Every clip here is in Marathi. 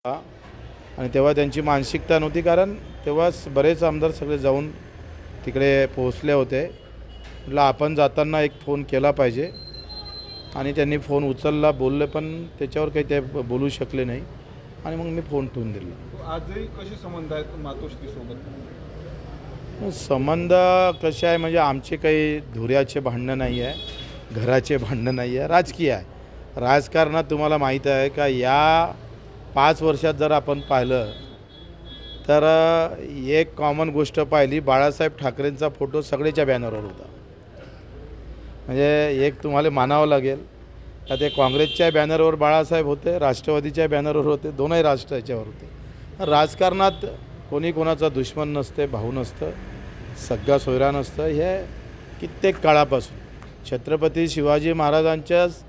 आणि तेव्हा त्यांची मानसिकता नव्हती, कारण तेव्हाच बरेच आमदार सगळे जाऊन तिकडे पोहोचले होते. म्हटलं आपण जाताना एक फोन केला पाहिजे आणि त्यांनी फोन उचलला, बोलले, पण त्याच्यावर काही ते बोलू शकले नाही आणि मग मी फोन ठेवून दिला. आजही कसे संबंध आहेत मातोश्रीसोबत? संबंध कसे आहे म्हणजे आमचे काही धुऱ्याचे भांडणं नाही आहे, घराचे भांडणं नाही आहे, राजकीय आहे. राजकारणात तुम्हाला माहीत आहे का, या 5 वर्षात जर आपण पाहिलं तर एक कॉमन गोष्ट पाहिली, बाळासाहेब ठाकरेंचा फोटो सगळेच्या बॅनरवर होता. म्हणजे एक तुम्हाला मानावं लागेल का, ते काँग्रेसच्या बॅनरवर बाळासाहेब होते, राष्ट्रवादीच्या बॅनरवर होते, दोनही राष्ट्राच्यावर होते. राजकारणात कोणी कोणाचा दुश्मन नसते, भाऊ नसतं, सगळा सोयरा नसतं. हे कित्येक काळापासून छत्रपती शिवाजी महाराजांच्याच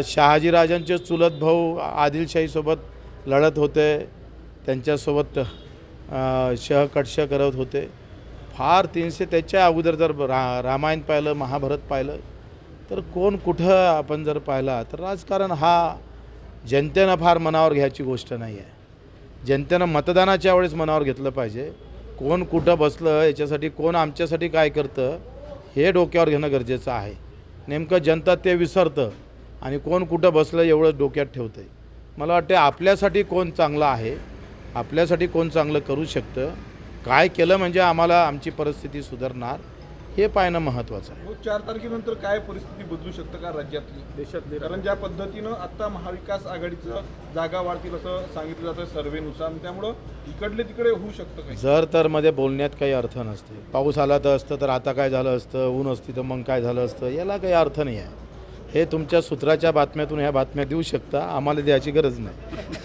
शहाजीराजांचे चुलत भाऊ आदिलशाहीसोबत लढत होते, त्यांच्यासोबत शहकटश करत होते. फार 300 त्याच्या अगोदर जर रामायण पाहिलं, महाभारत पाहिलं तर कोण कुठं आपण जर पाहिला तर राजकारण हा जनतेनं फार मनावर घ्यायची गोष्ट नाही आहे. जनतेनं मतदानाच्या वेळेस मनावर घेतलं पाहिजे. कोण कुठं बसलं, याच्यासाठी कोण आमच्यासाठी काय करतं हे डोक्यावर घेणं गरजेचं आहे. नेमकं जनता ते विसरतं आणि कोण कुठं बसलं एवढं डोक्यात ठेवतं आहे. मला वाटते आपल्यासाठी कोण चांगलं आहे, आपल्यासाठी कोण चांगलं करू शकतं, काय केलं म्हणजे आम्हाला आमची परिस्थिती सुधारणार, हे पाहणं महत्त्वाचं आहे. 4 तारखेनंतर काय परिस्थिती बदलू शकतं का राज्यातली, देशातली? कारण ज्या पद्धतीनं आता महाविकास आघाडीचं जागा वाढतील असं सांगितलं जातं सर्वेनुसार, त्यामुळं इकडले तिकडे होऊ शकतं काय? जर तर मध्ये बोलण्यात काही अर्थ नसते. पाऊस आला तर असतं, तर आता काय झालं असतं, ऊन असती तर मग काय झालं असतं, याला काही अर्थ नाही आहे. हे तुमच्या सूत्राच्या बातम्यातून ह्या बातम्या देऊ शकता, आम्हाला द्यायची गरज नाही.